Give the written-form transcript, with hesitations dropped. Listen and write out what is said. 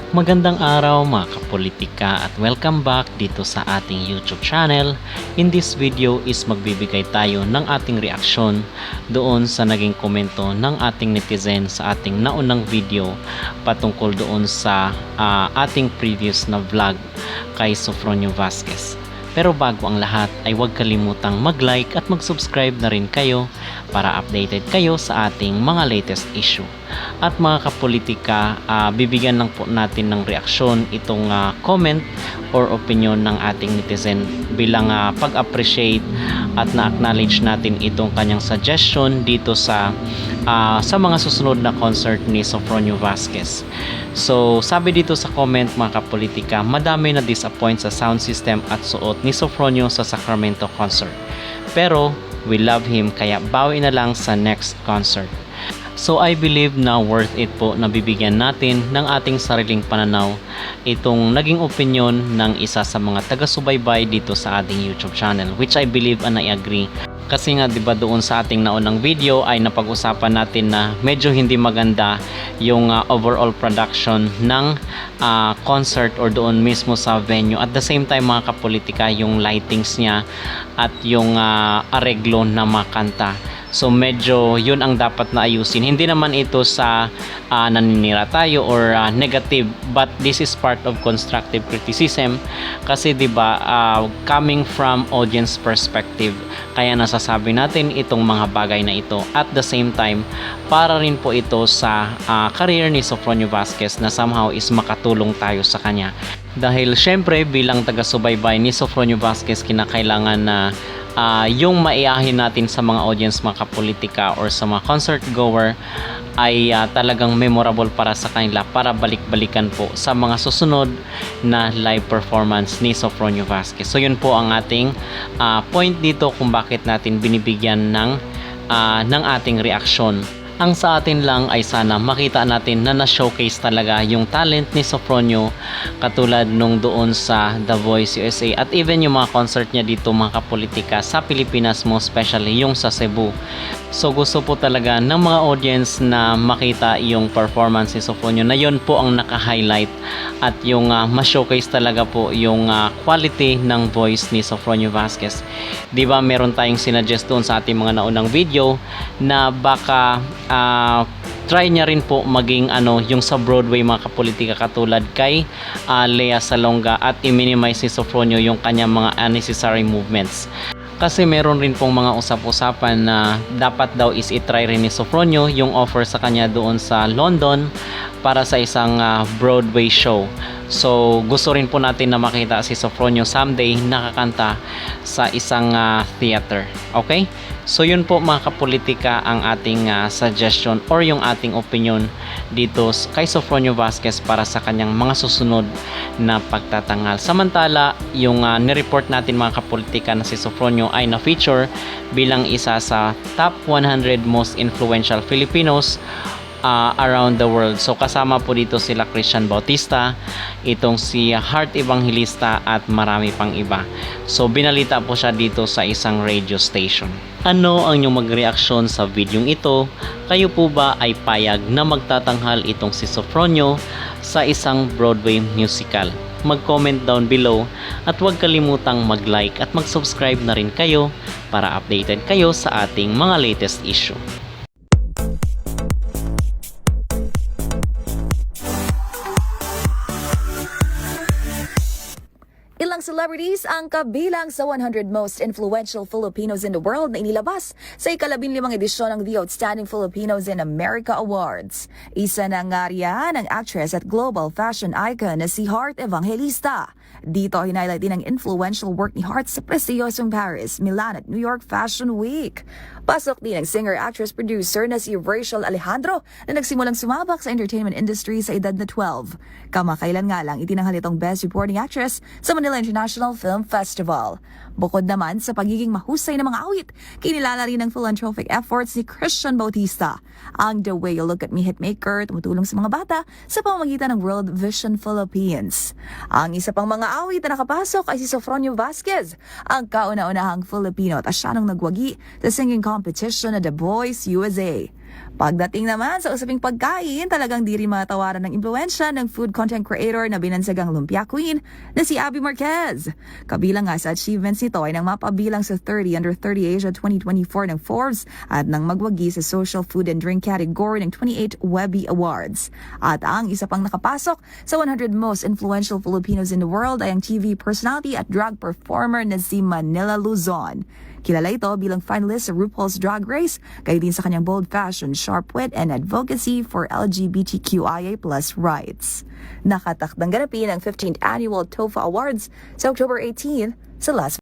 Magandang araw mga kapolitika at welcome back dito sa ating YouTube channel. In this video is magbibigay tayo ng ating reaksyon doon sa naging komento ng ating netizen sa ating naunang video patungkol doon sa ating previous na vlog kay Sofronio Vasquez. Pero bago ang lahat ay huwag kalimutang mag-like at mag-subscribe na rin kayo para updated kayo sa ating mga latest issue. At mga kapolitika, bibigyan lang po natin ng reaksyon itong comment or opinion ng ating netizen bilang pag-appreciate at na-acknowledge natin itong kanyang suggestion dito sa mga susunod na concert ni Sofronio Vasquez. So, sabi dito sa comment mga kapolitika, madami na disappoint sa sound system at suot ni Sofronio sa Sacramento concert. Pero, we love him kaya bawi na lang sa next concert. So I believe na worth it po na bibigyan natin ng ating sariling pananaw itong naging opinion ng isa sa mga taga-subaybay dito sa ating YouTube channel, which I believe and I agree. Kasi nga 'di ba doon sa ating naunang video ay napag-usapan natin na medyo hindi maganda yung overall production ng concert or doon mismo sa venue. At the same time mga kapolitika, yung lightings niya at yung areglo na makanta. So medyo yun ang dapat na ayusin. Hindi naman ito sa naninira tayo or negative, but this is part of constructive criticism kasi 'di ba coming from audience perspective kaya nasasabi natin itong mga bagay na ito. At the same time, para rin po ito sa career ni Sofronio Vasquez na somehow is makatulong tayo sa kanya. Dahil syempre bilang taga-subaybay ni Sofronio Vasquez, kinakailangan na yung maiahin natin sa mga audience, mga kapolitika or sa mga concert goer ay talagang memorable para sa kanila, para balik-balikan po sa mga susunod na live performance ni Sofronio Vasquez. So yun po ang ating point dito kung bakit natin binibigyan ng ating reaksyon. Ang sa atin lang ay sana makita natin na na-showcase talaga yung talent ni Sofronio katulad nung doon sa The Voice USA at even yung mga concert niya dito mga kapolitika sa Pilipinas, mo especially yung sa Cebu. So gusto po talaga ng mga audience na makita yung performance ni Sofronio na yun po ang naka-highlight at yung ma-showcase talaga po yung quality ng voice ni Sofronio Vasquez. Diba meron tayong sinuggest doon sa ating mga naunang video na baka try niya rin po maging yung sa Broadway mga kapolitika katulad kay Lea Salonga at i-minimize ni Sofronio yung kanyang mga unnecessary movements. Kasi meron rin pong mga usap-usapan na dapat daw is i-try rin ni Sofronio yung offer sa kanya doon sa London para sa isang Broadway show. So gusto rin po natin na makita si Sofronio someday nakakanta sa isang theater. Okay? So yun po mga kapolitika ang ating suggestion or yung ating opinion dito kay Sofronio Vasquez para sa kanyang mga susunod na pagtatangal. Samantala, yung nireport natin mga kapolitika na si Sofronio ay na-feature bilang isa sa top 100 most influential Filipinos around the world. So kasama po dito sila Christian Bautista, itong si Heart Evangelista at marami pang iba. So binalita po siya dito sa isang radio station. Ano ang inyong magreaksyon sa videong ito? Kayo po ba ay payag na magtatanghal itong si Sofronio sa isang Broadway musical? Mag-comment down below at huwag kalimutang mag-like at mag-subscribe na rin kayo para updated kayo sa ating mga latest issue. Ilang celebrities ang kabilang sa 100 most influential Filipinos in the world na inilabas sa ika-15 edisyon ng The Outstanding Filipinos in America Awards. Isa na nga riyan ang actress at global fashion icon na si Heart Evangelista. Dito hinighlight din ang influential work ni Heart sa prestiyosong Paris, Milan at New York Fashion Week. Pasok din ang singer-actress-producer na si Rachel Alejandro na nagsimulang sumabak sa entertainment industry sa edad na 12. Kamakailan nga lang itinanghal itong Best Supporting Actress sa Manila International Film Festival. Bukod naman sa pagiging mahusay na mga awit, kinilala rin ang philanthropic efforts ni Christian Bautista. Ang The Way You Look at Me hitmaker, tumutulong sa mga bata sa pamamagitan ng World Vision Philippines. Ang isa pang mga awit na nakapasok ay si Sofronio Vasquez, ang kauna-unahang Filipino at asyanong nagwagi sa singing competition na The Voice USA. Pagdating naman sa usaping pagkain, talagang di rin matawaran ng impluensya ng food content creator na binansagang lumpia queen na si Abby Marquez. Kabilang nga sa achievements nito ay nang mapabilang sa 30 Under 30 Asia 2024 ng Forbes at nang magwagi sa social food and drink category ng 28 Webby Awards. At ang isa pang nakapasok sa 100 most influential Filipinos in the world ay ang TV personality at drag performer na si Manila Luzon. Kilala ito bilang finalist sa RuPaul's Drag Race, kaya din sa kanyang bold fashion, sharp wit, and advocacy for LGBTQIA+ rights. Nakatakdang ganapin ang 15th Annual TOFA Awards sa October 18 sa Las